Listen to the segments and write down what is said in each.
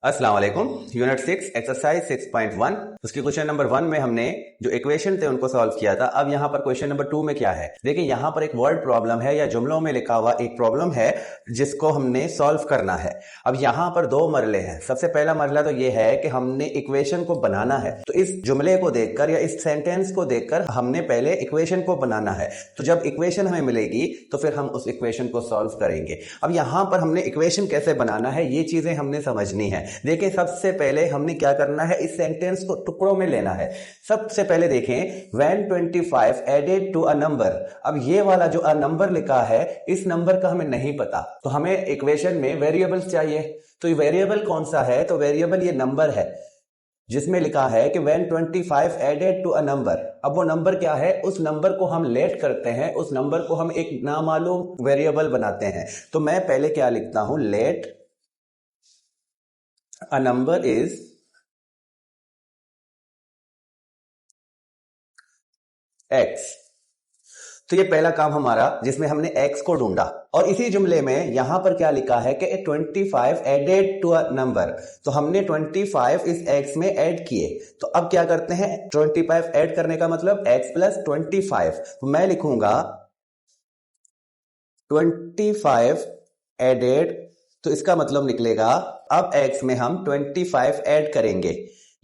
अस्सलाम वालेकुम। Unit 6 exercise 6.1 उसके क्वेश्चन नंबर 1 में हमने जो इक्वेशन थे उनको सॉल्व किया था। अब यहाँ पर क्वेश्चन नंबर 2 में क्या है, देखिए यहाँ पर एक वर्ड प्रॉब्लम है या जुमलों में लिखा हुआ एक प्रॉब्लम है जिसको हमने सॉल्व करना है। अब यहाँ पर दो मरले हैं। सबसे पहला मरला तो ये है कि हमने इक्वेशन को बनाना है, तो इस जुमले को देखकर या इस सेंटेंस को देखकर हमने पहले इक्वेशन को बनाना है। तो जब इक्वेशन हमें मिलेगी तो फिर हम उस इक्वेशन को सॉल्व करेंगे। अब यहाँ पर हमने इक्वेशन कैसे बनाना है ये चीजें हमने समझनी है। देखिए सबसे पहले हमने क्या करना है, इस सेंटेंस को टुकड़ों में लेना है। सबसे पहले देखें when 25 added to a number। अब ये वाला जो a नंबर लिखा है इस नंबर का हमें नहीं पता, तो हमें इक्वेशन में वेरिएबल्स चाहिए। तो ये वेरिएबल कौन सा है, तो वेरिएबल ये नंबर है जिसमें लिखा है कि when 25 added to a number। अब वो नंबर क्या है, उस नंबर को हम लेट करते हैं, उस नंबर को हम एक नामालूम वेरिएबल बनाते हैं। तो मैं पहले क्या लिखता हूं, late a number is x। तो ये पहला काम हमारा जिसमें हमने x को ढूंढा। और इसी जुमले में यहां पर क्या लिखा है कि 25 added to a number। तो हमने 25 इस x में ऐड किए। तो अब क्या करते हैं, 25 ऐड करने का मतलब x प्लस 25। तो मैं लिखूंगा 25 added, तो इसका मतलब निकलेगा अब x में हम 25 ऐड करेंगे।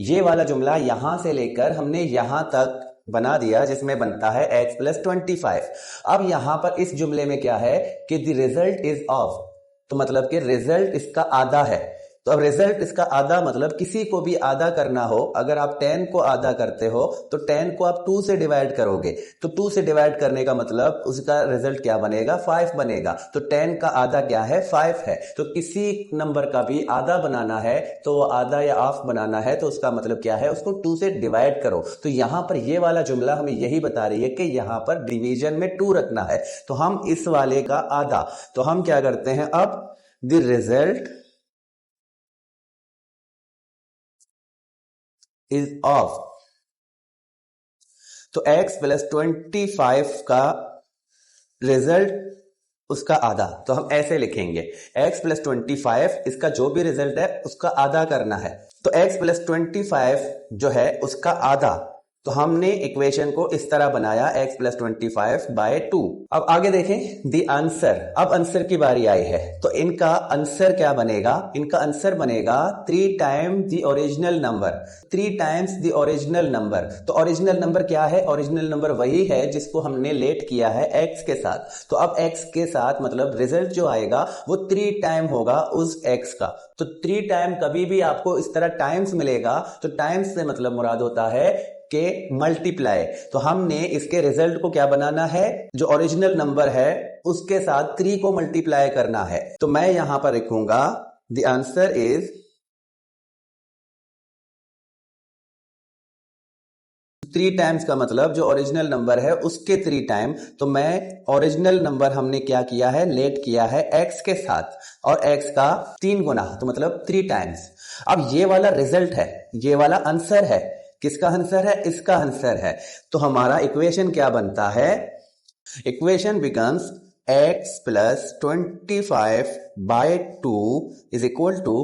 ये वाला जुमला यहां से लेकर हमने यहां तक बना दिया जिसमें बनता है x प्लस 25। अब यहां पर इस जुमले में क्या है कि द रिजल्ट इज ऑफ, तो मतलब कि रिजल्ट इसका आधा है। तो अब रिजल्ट इसका आधा मतलब किसी को भी आधा करना हो, अगर आप 10 को आधा करते हो तो 10 को आप 2 से डिवाइड करोगे, तो 2 से डिवाइड करने का मतलब उसका रिजल्ट क्या बनेगा, 5 बनेगा। तो 10 का आधा क्या है, 5 है। तो किसी नंबर का भी आधा बनाना है तो आधा या हाफ बनाना है तो उसका मतलब क्या है, उसको 2 से डिवाइड करो। तो यहां पर ये वाला जुमला हमें यही बता रही है कि यहां पर डिवीजन में 2 रखना है। तो हम इस वाले का आधा, तो हम क्या करते हैं, अब द रिजल्ट इज ऑफ, तो x प्लस 25 का रिजल्ट उसका आधा। तो हम ऐसे लिखेंगे x प्लस 25 इसका जो भी रिजल्ट है उसका आधा करना है। तो x प्लस 25 जो है उसका आधा, तो हमने इक्वेशन को इस तरह बनाया x प्लस 25 बाय 2। अब आगे देखें दी आंसर। अब आंसर की बारी आई है, तो इनका आंसर क्या बनेगा, इनका आंसर बनेगा 3 times the original number. 3 times the original number. तो ओरिजिनल नंबर क्या है, ओरिजिनल नंबर वही है जिसको हमने लेट किया है x के साथ। तो अब x के साथ मतलब रिजल्ट जो आएगा वो 3 टाइम होगा उस x का। तो 3 टाइम कभी भी आपको इस तरह टाइम्स मिलेगा तो टाइम्स से मतलब मुराद होता है के मल्टीप्लाई। तो हमने इसके रिजल्ट को क्या बनाना है, जो ओरिजिनल नंबर है उसके साथ 3 को मल्टीप्लाई करना है। तो मैं यहां पर लिखूंगा द आंसर इज 3 टाइम्स का मतलब जो ओरिजिनल नंबर है उसके 3 टाइम। तो मैं ओरिजिनल नंबर हमने क्या किया है, लेट किया है x के साथ और x का 3 गुना, तो मतलब 3 टाइम्स। अब ये वाला रिजल्ट है, ये वाला आंसर है। किसका आंसर है, इसका आंसर है। तो हमारा इक्वेशन क्या बनता है, equation becomes x plus 25 by 2 is equal to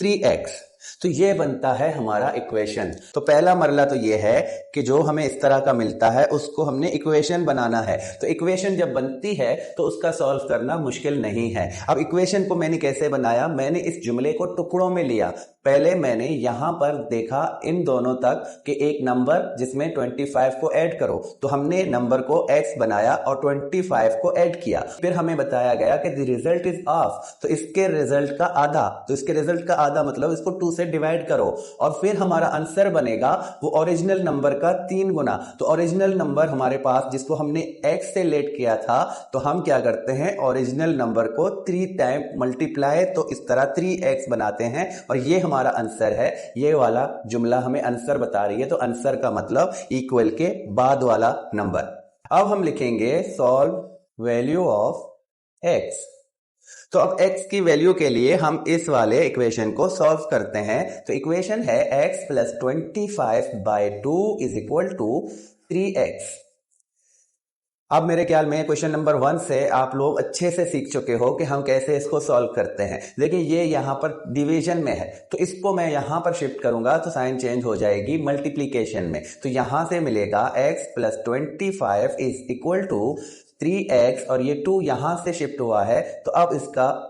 3x। तो ये बनता है हमारा इक्वेशन। तो पहला मरला तो ये है कि जो हमें इस तरह का मिलता है उसको हमने इक्वेशन बनाना है। तो इक्वेशन जब बनती है तो उसका सॉल्व करना मुश्किल नहीं है। अब इक्वेशन को मैंने कैसे बनाया, मैंने इस जुमले को टुकड़ों में लिया। पहले मैंने यहां पर देखा इन दोनों तक कि एक नंबर जिसमें 25 को ऐड करो, तो हमने नंबर को x बनाया और 25 को ऐड किया। फिर हमें बताया गया कि द रिजल्ट इज ऑफ, तो इसके रिजल्ट का आधा, तो इसके रिजल्ट का आधा मतलब इसको 2 से डिवाइड करो और फिर हमारा आंसर बनेगा वो ओरिजिनल नंबर का 3 गुना। तो ओरिजिनल नंबर हमारे पास जिसको हमने x से लेट किया था, तो हम क्या करते हैं, ओरिजिनल नंबर को 3 टाइम मल्टीप्लाई, तो इस तरह 3x बनाते हैं और ये हमारा आंसर है। ये वाला जुमला हमें आंसर बता रही है, तो आंसर का मतलब इक्वल के बाद वाला नंबर। अब हम लिखेंगे सॉल्व वैल्यू ऑफ x। तो अब x की वैल्यू के लिए हम इस वाले इक्वेशन को सॉल्व करते हैं। तो इक्वेशन है x plus 25 by 2 is equal to 3x। अब मेरे ख्याल में क्वेश्चन नंबर 1 से आप लोग अच्छे से सीख चुके हो कि हम कैसे इसको सॉल्व करते हैं, लेकिन ये यहाँ पर डिवीजन में है तो इसको मैं यहाँ पर शिफ्ट करूंगा तो साइन चेंज हो जाएगी मल्टीप्लीकेशन में। तो यहाँ से मिलेगा x plus 25 is equal to 3x और ये 2 यहाँ से शिफ्ट हुआ है तो अब इसका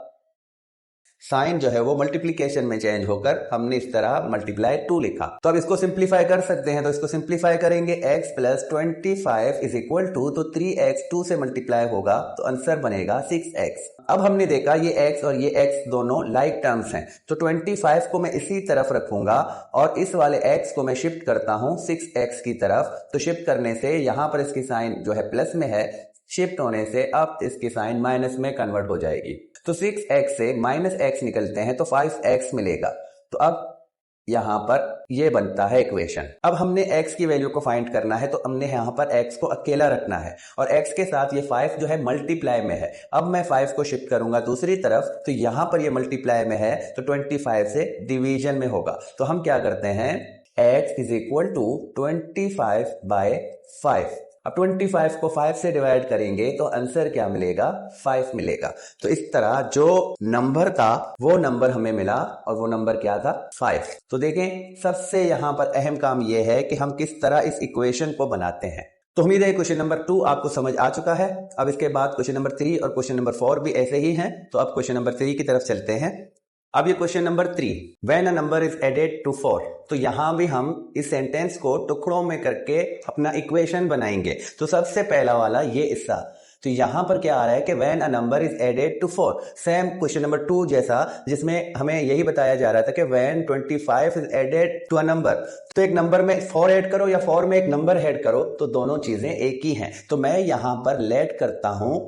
साइन जो है वो मल्टीप्लीकेशन में चेंज होकर हमने इस तरह मल्टीप्लाई 2 लिखा। तो अब इसको सिंप्लीफाई कर सकते हैं, तो इसको सिंप्लीफाई करेंगे x plus 25 is equal to, तो 3x 2 से मल्टीप्लाई होगा तो आंसर बनेगा 6x। अब हमने देखा ये x और ये x दोनों लाइक टर्म्स हैं, तो 25 को मैं इसी तरफ रखूंगा और इस वाले x को मैं शिफ्ट करता हूं 6x की तरफ। तो शिफ्ट करने से यहां पर इसकी साइन जो है प्लस में है, शिफ्ट होने से अब इसकी साइन माइनस में कन्वर्ट हो जाएगी। तो 6x से माइनस x निकलते हैं तो 5x मिलेगा। तो अब यहां पर ये बनता है इक्वेशन। अब हमने x की वैल्यू को फाइंड करना है तो हमने यहां पर x को अकेला रखना है और x के साथ ये 5 जो है मल्टीप्लाई में है। अब मैं 5 को शिफ्ट करूंगा दूसरी तरफ तो यहां पर ये मल्टीप्लाई में है तो 25 से डिवीजन में होगा। तो हम क्या करते हैं, x इज इक्वल टू 25/5। अब 25 को 5 से डिवाइड करेंगे तो आंसर क्या मिलेगा, 5 मिलेगा। तो इस तरह जो नंबर था वो नंबर हमें मिला और वो नंबर क्या था, 5। तो देखें सबसे यहां पर अहम काम यह है कि हम किस तरह इस इक्वेशन को बनाते हैं। तो उम्मीद है क्वेश्चन नंबर 2 आपको समझ आ चुका है। अब इसके बाद क्वेश्चन नंबर 3 और क्वेश्चन नंबर 4 भी ऐसे ही हैं। तो अब क्वेश्चन नंबर 3 की तरफ चलते हैं। अब ये question number 3, when a number is added to 4। तो यहां भी हम इस सेंटेंस को टुकड़ों में करके अपना इक्वेशन बनाएंगे। तो सबसे पहला वाला ये हिस्सा, तो यहां पर क्या आ रहा है कि when a number is added to 4, same question number 2 जैसा, जिसमें हमें यही बताया जा रहा था कि when 25 is added to a number. तो एक नंबर में 4 ऐड करो या 4 में एक नंबर ऐड करो तो दोनों चीजें एक ही हैं। तो मैं यहां पर लेट करता हूं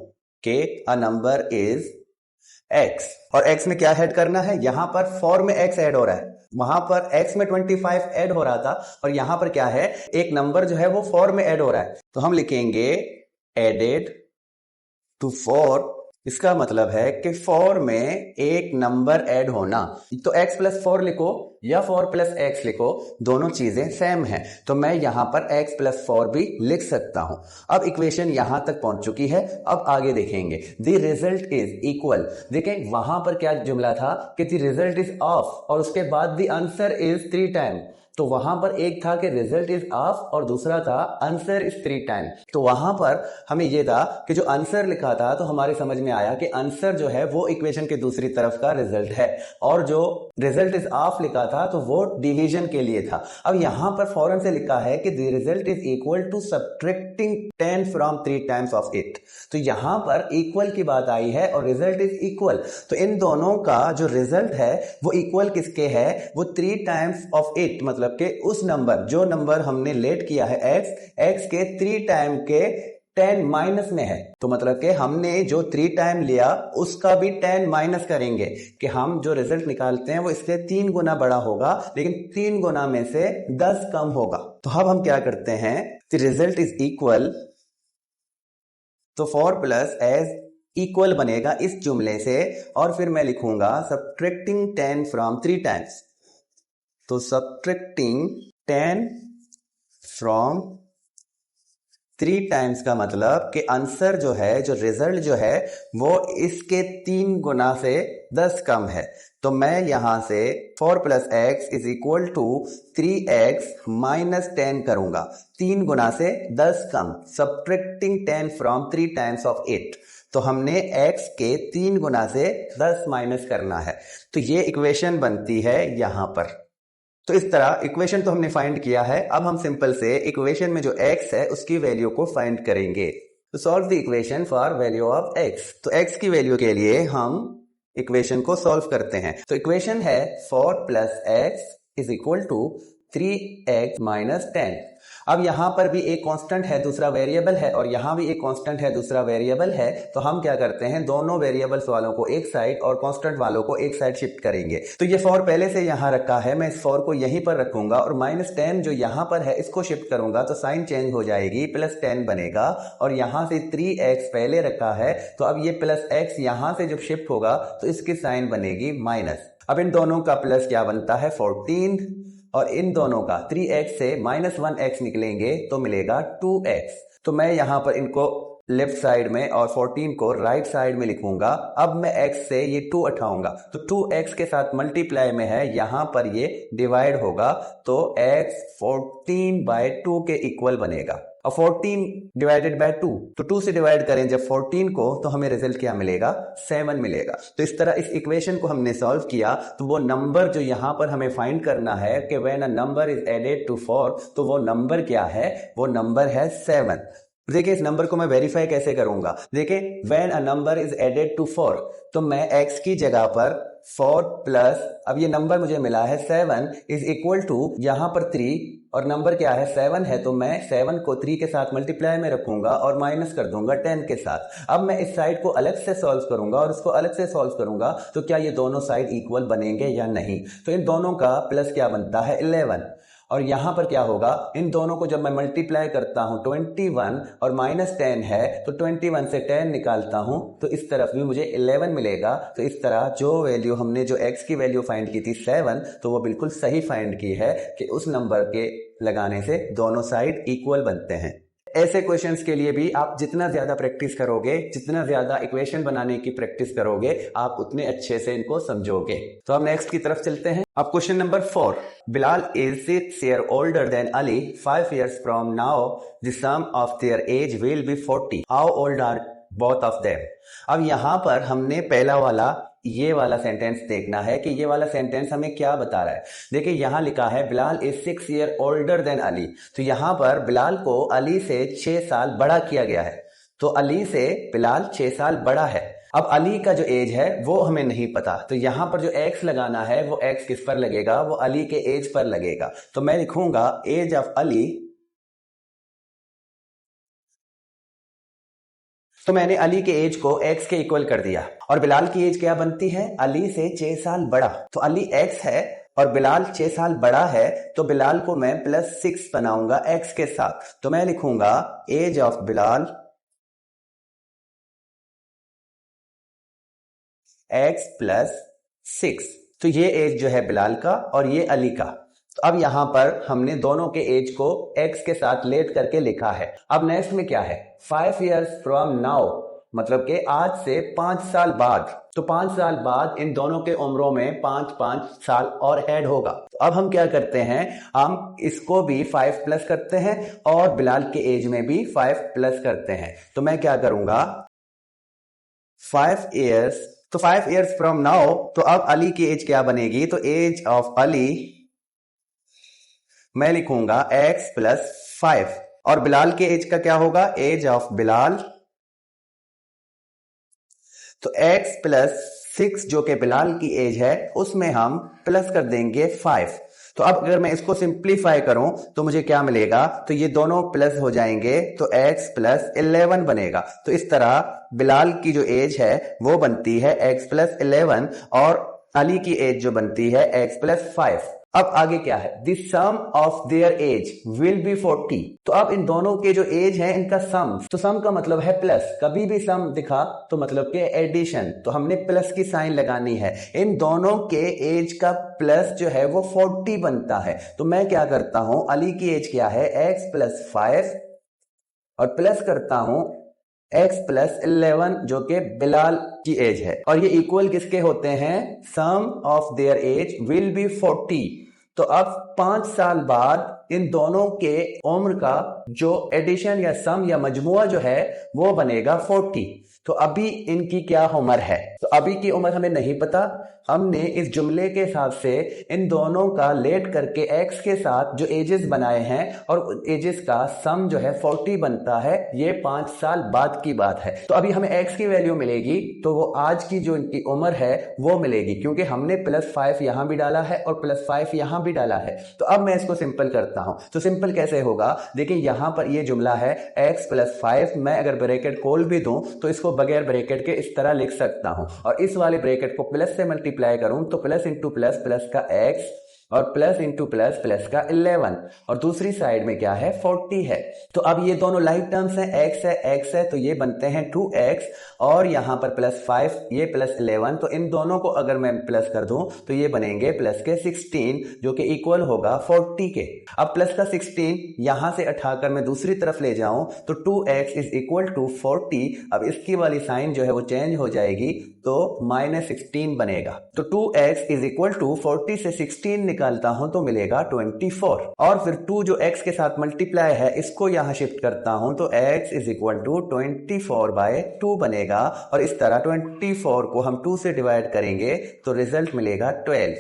कि अ नंबर इज x और x में क्या ऐड करना है, यहां पर 4 में x ऐड हो रहा है, वहां पर x में 25 ऐड हो रहा था और यहां पर क्या है, एक नंबर जो है वो 4 में ऐड हो रहा है। तो हम लिखेंगे एडेड टू 4। इसका मतलब है कि 4 में एक नंबर ऐड होना। तो x प्लस 4 लिखो या 4 प्लस x लिखो, दोनों चीजें सेम हैं। तो मैं यहां पर x प्लस 4 भी लिख सकता हूं। अब इक्वेशन यहां तक पहुंच चुकी है। अब आगे देखेंगे, द रिजल्ट इज इक्वल। देखें वहां पर क्या जुमला था कि द रिजल्ट इज ऑफ और उसके बाद द आंसर इज 3 टाइम। तो वहां पर एक था कि रिजल्ट इज ऑफ और दूसरा था आंसर इज 3 टाइम। तो वहां पर हमें यह था कि जो आंसर लिखा था तो हमारे समझ में आया कि आंसर जो है वो इक्वेशन के दूसरी तरफ का रिजल्ट है और जो रिजल्ट इज ऑफ लिखा था तो वो डिवीजन के लिए था। अब यहां पर फौरन से लिखा है कि the result is equal to subtracting 10 from 3 times of 8। तो यहां पर इक्वल की बात आई है और रिजल्ट इज इक्वल। तो इन दोनों का जो रिजल्ट है वो इक्वल किसके है, वो 3 टाइम्स ऑफ 8, मतलब कि उस नंबर जो नंबर हमने लेट किया है x के 3 टाइम के 10 माइनस में है। तो मतलब कि हमने जो 3 टाइम लिया उसका भी 10 माइनस करेंगे कि हम जो रिजल्ट निकालते हैं वो इससे 3 गुना बड़ा होगा, लेकिन 3 गुना में से 10 कम होगा। तो अब हम क्या करते हैं, रिजल्ट इज इक्वल, तो 4 प्लस एज इक्वल बनेगा इस जुमले से और फिर मैं लिखूंगा सब्ट्रैक्टिंग 10 फ्रॉम 3 टाइम्स। तो सब्ट्रैक्टिंग 10 फ्रॉम 3 टाइम्स का मतलब कि आंसर जो है, जो रिजल्ट जो है वो इसके 3 गुना से 10 कम है। तो मैं यहां से 4 plus x is equal to 3x minus 10 करूंगा, 3 गुना से 10 कम, सब्ट्रैक्टिंग 10 फ्रॉम 3 टाइम्स ऑफ 8। तो हमने x के 3 गुना से 10 माइनस करना है। तो ये इक्वेशन बनती है यहां पर। तो इस तरह इक्वेशन तो हमने फाइंड किया है। अब हम सिंपल से इक्वेशन में जो x है उसकी वैल्यू को फाइंड करेंगे। तो solve the equation for value of x। तो x की वैल्यू के लिए हम इक्वेशन को सॉल्व करते हैं। तो इक्वेशन है 4 plus x is equal to 3x minus 10। अब यहां पर भी एक कांस्टेंट है, दूसरा वेरिएबल है, और यहां भी एक कांस्टेंट है, दूसरा वेरिएबल है। तो हम क्या करते हैं, दोनों वेरिएबल्स वालों को एक साइड और कांस्टेंट वालों को एक साइड शिफ्ट करेंगे। तो ये 4 पहले से यहां रखा है, मैं इस 4 को यहीं पर रखूंगा और माइनस 10 जो यहां पर है इसको शिफ्ट करूंगा तो साइन चेंज हो जाएगी, प्लस 10 बनेगा। और यहां से 3x पहले रखा है तो अब ये प्लस x यहां से जब शिफ्ट होगा तो इसकी साइन बनेगी माइनस। अब इन दोनों का प्लस क्या बनता है, 14, और इन दोनों का 3x से माइनस 1x निकलेंगे तो मिलेगा 2x। तो मैं यहां पर इनको लेफ्ट साइड में और 14 को राइट साइड में लिखूंगा। अब मैं x से ये 2 हटाऊंगा तो 2x के साथ मल्टीप्लाई में है, यहां पर ये डिवाइड होगा तो x 14/2 के इक्वल बनेगा। और 14 डिवाइडेड बाय 2 तो 2 से डिवाइड करें जब 14 को तो हमें रिजल्ट क्या मिलेगा, 7 मिलेगा। तो इस तरह इस इक्वेशन को हमने सॉल्व किया तो वो नंबर जो यहां पर हमें फाइंड करना है कि when a number is added to 4 तो वो नंबर क्या है, वो नंबर है 7। देखिए इस नंबर को मैं वेरीफाई कैसे करूंगा। देखिए when a number is added to 4 तो मैं x की जगह पर 4 प्लस, अब ये नंबर मुझे मिला है 7 इज इक्वल टू यहां पर 3 और नंबर क्या है 7 है तो मैं 7 को 3 के साथ मल्टीप्लाई में रखूंगा और माइनस कर दूंगा 10 के साथ। अब मैं इस साइड को अलग से सॉल्व करूंगा और इसको अलग से सॉल्व करूंगा तो क्या ये दोनों साइड इक्वल बनेंगे या नहीं। तो इन दोनों का प्लस क्या बनता है 11 और यहां पर क्या होगा, इन दोनों को जब मैं मल्टीप्लाई करता हूं 21 और माइनस 10 है तो 21 से 10 निकालता हूं तो इस तरफ भी मुझे 11 मिलेगा। तो इस तरह जो वैल्यू हमने जो x की वैल्यू फाइंड की थी 7 तो वो बिल्कुल सही फाइंड की है कि उस नंबर के लगाने से दोनों साइड इक्वल बनते हैं। ऐसे क्वेश्चंस के लिए भी आप जितना ज्यादा प्रैक्टिस करोगे, जितना ज्यादा इक्वेशन बनाने की प्रैक्टिस करोगे, आप उतने अच्छे से इनको समझोगे। तो हम नेक्स्ट की तरफ चलते हैं। अब question number 4, Bilal is 6 years older than Ali. 5 years from now the sum of their age will be 40. How old are both of them? अब यहां पर हमने पहला वाला ये वाला सेंटेंस देखना है कि ये वाला सेंटेंस हमें क्या बता रहा है। देखिए यहां लिखा है Bilal is 6 years older than Ali, तो यहां पर बिलाल को अली से 6 साल बड़ा किया गया है। तो अली से बिलाल 6 साल बड़ा है। अब अली का जो एज है वो हमें नहीं पता, तो यहां पर जो x लगाना है वो x किस पर लगेगा, वो अली के एज पर लगेगा। तो मैं लिखूंगा एज ऑफ अली, तो मैंने अली के एज को x के इक्वल कर दिया और बिलाल की एज क्या बनती है, अली से 6 साल बड़ा। तो अली x है और बिलाल 6 साल बड़ा है तो बिलाल को मैं +6 बनाऊंगा x के साथ। तो मैं लिखूंगा एज ऑफ बिलाल x +6। तो ये एज जो है बिलाल का और ये अली का। तो अब यहां पर हमने दोनों के एज को x के साथ लेट करके लिखा है। अब नेक्स्ट में क्या है, 5 years from now, मतलब कि आज से 5 साल बाद। तो 5 साल बाद इन दोनों के उम्रों में 5-5 साल और ऐड होगा। तो अब हम क्या करते हैं, हम इसको भी 5 प्लस करते हैं और बिलाल के एज में भी 5 प्लस करते हैं। तो मैं क्या करूंगा 5 years, तो 5 years from now, तो अब अली की एज क्या बनेगी, तो एज ऑफ अली मैं लिखूंगा x +5 और बिलाल के एज का क्या होगा, एज ऑफ बिलाल, तो x +6 जो कि बिलाल की एज है उसमें हम प्लस कर देंगे 5। तो अब अगर मैं इसको सिंप्लीफाई करूं तो मुझे क्या मिलेगा, तो ये दोनों प्लस हो जाएंगे तो x +11 बनेगा। तो इस तरह बिलाल की जो एज है वो बनती है x +11 और अली की एज जो बनती है x +5। अब आगे क्या है, the sum of their age will be 40। तो अब इन दोनों के जो एज है इनका सम, तो सम का मतलब है प्लस, कभी भी सम दिखा तो मतलब के एडिशन, तो हमने प्लस की साइन लगानी है। इन दोनों के एज का प्लस जो है वो 40 बनता है। तो मैं क्या करता हूं, अली की एज क्या है x +5 और प्लस करता हूं x +11 जो कि बिलाल की एज है और ये इक्वल किसके होते हैं, sum of their age will be 40। तो अब 5 साल बाद इन दोनों के उम्र का जो एडिशन या सम या मजमुआ जो है वो बनेगा 40। तो अभी इनकी क्या उम्र है, तो अभी की उम्र हमें नहीं पता। हमने इस जुमले के हिसाब से इन दोनों का लेट करके x के साथ जो एजेस बनाए हैं और एजेस का सम जो है 40 बनता है। ये 5 साल बाद की बात है। तो अभी हमें x की वैल्यू मिलेगी तो वो आज की जो इनकी उम्र है वो मिलेगी, क्योंकि हमने +5 यहां भी डाला है और +5 यहां भी डाला है। तो अब मैं इसको सिंपल करता हूं। तो सिंपल कैसे होगा, देखिए यहां पर ये जुमला है x +5, मैं अगर ब्रैकेट खोल भी दूं तो इसको बगैर ब्रैकेट के इस तरह लिख सकता हूं और इस वाले ब्रैकेट को प्लस से मल्टीप्लाई करूं तो प्लस इंटू प्लस, प्लस का x और प्लस इंटू प्लस प्लस का 11 और दूसरी साइड में क्या है 40 है। तो अब ये दोनों लाइक टर्म्स हैं, x है तो ये बनते हैं 2x और यहाँ पर प्लस 5 ये प्लस 11, तो इन दोनों को अगर मैं प्लस कर दूं तो ये बनेंगे प्लस के 16 जो कि इक्वल होगा 40 के। अब प्लस का 16 यहां से उठाकर मैं दूसरी तरफ ले जाऊं तो 2x इज इक्वल टू 40। अब इसकी वाली साइन जो है वो चेंज हो जाएगी तो -16 बनेगा। तो 2x इज इक्वल टू 40 से 16 निकालता हूं तो मिलेगा 24 और फिर 2 जो x के साथ मल्टीप्लाई है इसको यहां शिफ्ट करता हूं तो x इज इक्वल टू 24/2 बनेगा और इस तरह 24 को हम 2 से डिवाइड करेंगे तो रिजल्ट मिलेगा 12।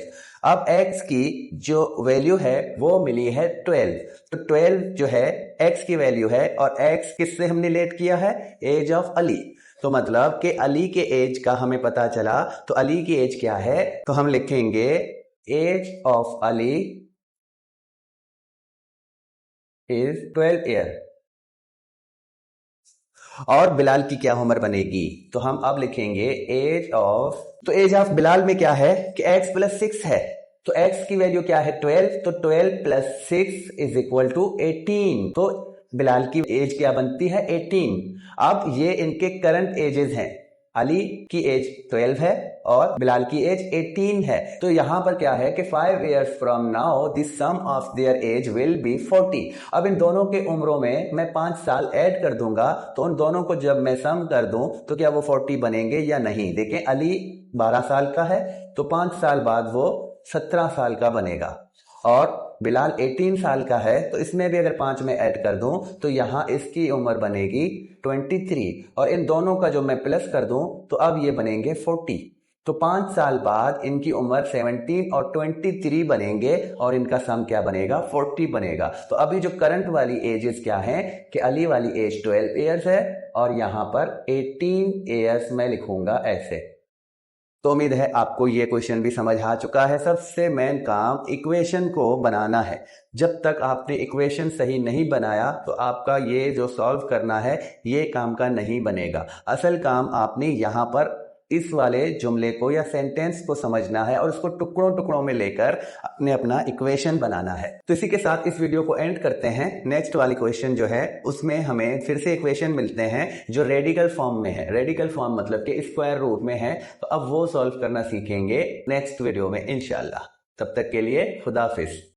अब x की जो वैल्यू है वो मिली है 12, तो 12 जो है x की वैल्यू है और x किससे हमने रिलेट किया है, एज ऑफ अली। तो मतलब कि अली के एज का हमें पता चला, तो अली की एज क्या है, तो हम लिखेंगे age of Ali is 12 year. और बिलाल की क्या उम्र बनेगी, तो हम अब लिखेंगे एज ऑफ, तो एज ऑफ बिलाल में क्या है कि x प्लस 6 है, तो x की वैल्यू क्या है 12, तो 12 प्लस 6 इज इक्वल टू 18, तो बिलाल की एज क्या बनती है 18। अब ये इनके करंट एजेस हैं, अली की एज 12 है और बिलाल की एज 18 है, तो यहां पर क्या है कि 5 years from now the sum of their age will be 40। अब इन दोनों के उम्रों में मैं 5 साल ऐड कर दूंगा, तो उन दोनों को जब मैं सम कर दूं तो क्या वो 40 बनेंगे या नहीं। देखें अली 12 साल का है तो 5 साल बाद वो 17 साल का बनेगा और बिलाल 18 साल का है, तो इसमें भी अगर 5 में ऐड कर दूं तो यहां इसकी उम्र बनेगी 23 और इन दोनों का जो मैं प्लस कर दूं तो अब ये बनेंगे 40। तो 5 साल बाद इनकी उम्र 17 और 23 बनेंगे और इनका सम क्या बनेगा 40 बनेगा। तो अभी जो करंट वाली एजेस क्या हैं कि अली वाली एज 12 ईयर्स है और यहां पर 18 ईयर्स मैं लिखूंगा ऐसे। तो उम्मीद है आपको ये क्वेश्चन भी समझ आ चुका है। सबसे मेन काम इक्वेशन को बनाना है। जब तक आपने इक्वेशन सही नहीं बनाया तो आपका ये जो सॉल्व करना है ये काम का नहीं बनेगा। असल काम आपने यहाँ पर इस वाले जुमले को या सेंटेंस को समझना है और उसको टुकड़ों टुकड़ों में लेकर अपने अपना इक्वेशन बनाना है। तो इसी के साथ इस वीडियो को एंड करते हैं। नेक्स्ट वाली क्वेश्चन जो है उसमें हमें फिर से इक्वेशन मिलते हैं जो रेडिकल फॉर्म में है। रेडिकल फॉर्म मतलब कि स्क्वायर रूट में है, तो अब वो सॉल्व करना सीखेंगे नेक्स्ट वीडियो में इंशाल्लाह। तब तक के लिए खुदा हाफिज।